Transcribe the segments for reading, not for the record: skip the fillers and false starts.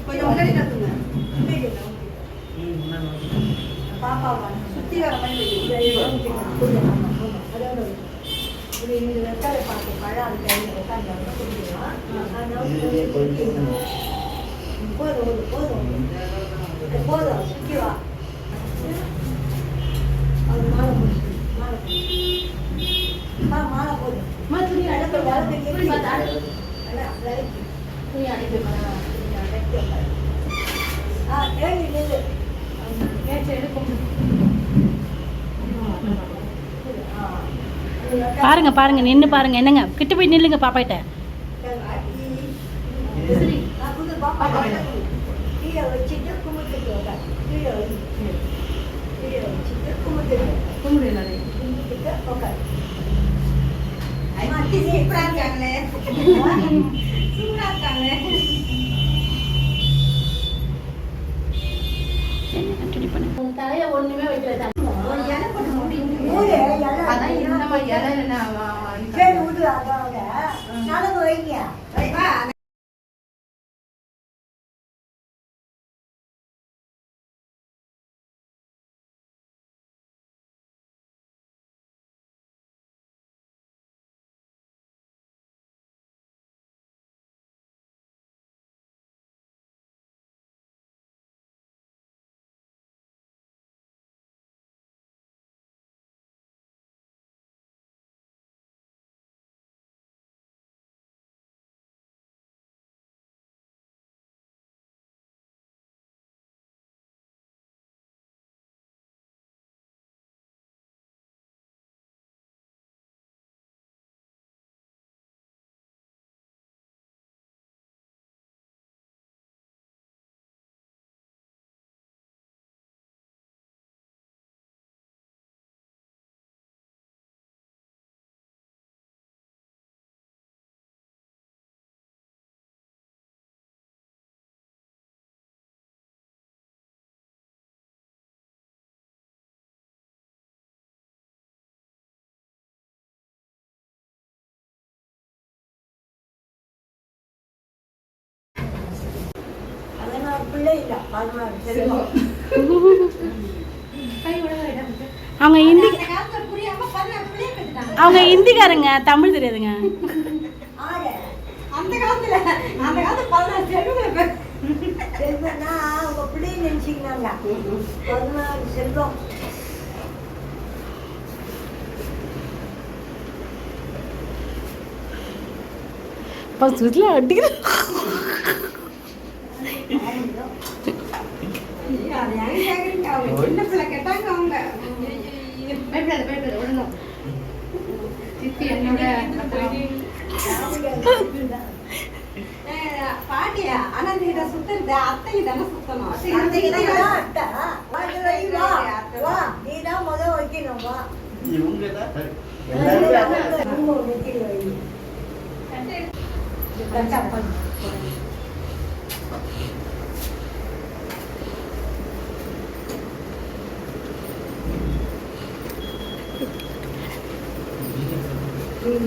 கொஞ்சம் முன்னாடி கற்றுங்க. பாப்பா சுற்றி வர மாதிரி இந்த வெத்தலை பார்த்து பழம் அது கையில் உட்காந்து குடிக்கலாம். போதும் போதும் போதும் சுற்றி வா. அது மாலை போட்டு மாலை போதும் துணி அடைக்க வளர்ந்து துணி அடைக்க பாருங்க பாருங்க நின்று பாருங்க. என்னங்க கிட்ட போய் நில்லுங்க பாப்பாட்ட. கீழே வச்சுட்டு கும்பிட்டு கீழே வச்சுட்டு கும்பிட்டு உட்காரு. சூப்பரா இருக்காங்களே சூப்பரா இருக்காங்களே. தலைய ஒண்ணுமே வைக்கல. அவங்க இந்திக்காரங்க, தமிழ் தெரியாதுங்க. அந்த காலத்துல 16 செல்வம்னா அவங்க பிள்ளைன்னு நினைச்சிக்கிறாங்க. 16 செல்வம். அடிக்கிற என்ன பிள்ளை கேட்டாங்க அவங்க. பாட்டியா ஆனா நீ சுத்தது அத்தைக்கு தானே சுத்தணும். நீதான் முதல் வைக்கணும்.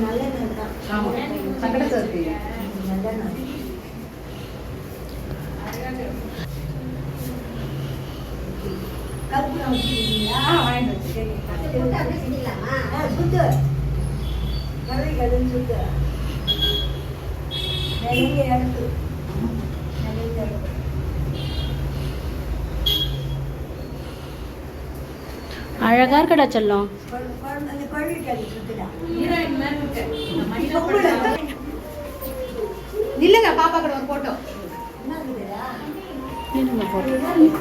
நல்லெண்ணெய் தான். சக்கரை சேர்த்து நல்லெண்ணெய். கற்பூரம் வச்சுருக்கீங்களா? வாங்கிட்டு வச்சுக்கலாமா? சுத்து கறி கடன் சுத்து நிறைய எடுத்து அழகா இருக்கடா செல்லம். இல்லங்க பாப்பா கூட ஒரு போட்டோ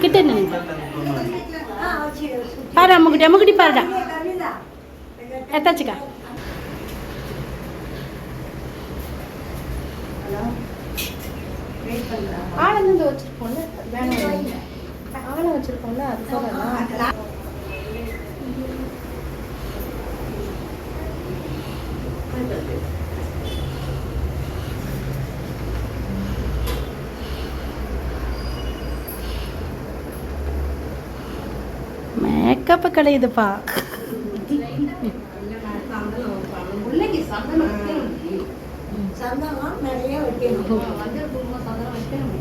கிட்ட பாரு. அம்முக்கிட்ட அம்முக்கிட்டி பாருடா. எத்தாச்சுக்கா. ஆளந்து வச்சிருப்போம்ல, ஆளை வச்சிருப்போம்ல, அதுக்காக மேக்கப் கலையுதுப்பா. சந்தனம் நிறைய வைக்கணும். வந்து சந்தனம் வைக்கணும்.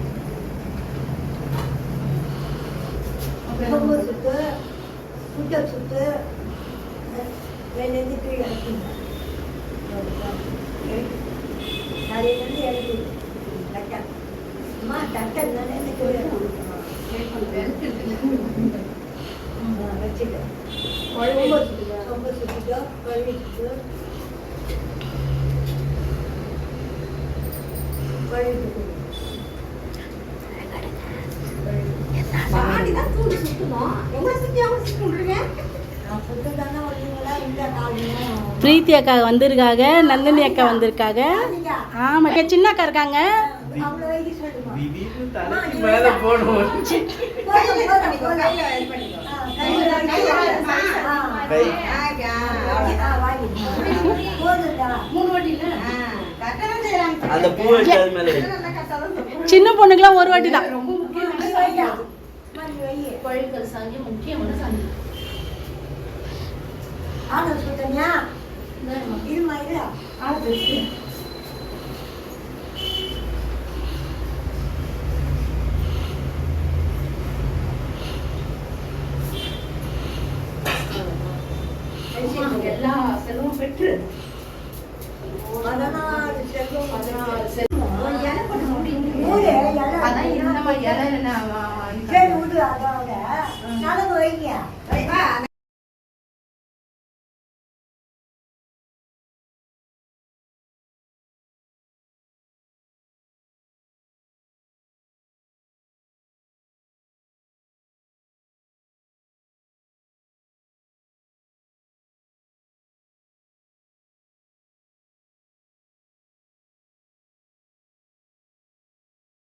சொம்பு சுத்து சுட்ட சுத்து வெளிலேருந்து கீழே இறக்குங்க நிறையிலேருந்து இறக்கி தட்டை அம்மா தட்டை தானே கீழே வச்சுட்டு சொம்பு சுத்திட்டோ கழுவி சுத்து கழுவி பாடிதான் தூண்டி சுத்தணும் எங்களை சுற்றி அவங்க சுற்றுறீங்க நான் சுத்ததானே வருவீங்களா இந்த காலையும் பிரீத்தி அக்கா வந்திருக்காங்க, நந்தினி அக்கா வந்திருக்காங்க. ஆமா, இங்க சின்ன அக்கா இருக்காங்க. அவ்வளோ வைக்க சொல்லுமா திடீர்னு தலைக்கு மேல போடுவோம். அந்த பூ வச்சு அது மேல வை. சின்ன பொண்ணுக்குலாம் ஒரு வாட்டி தான். கோழிக்கல் சாங்கி முக்கியமான சாங்கி. இது மாதிரி எல்லா செலவும் பெற்று 16 செல்வம் 16 செல்வம் இலை போட்டு மூடி அதான் இந்த மாதிரி இலை சரி விடு அதோட நலவு வைங்க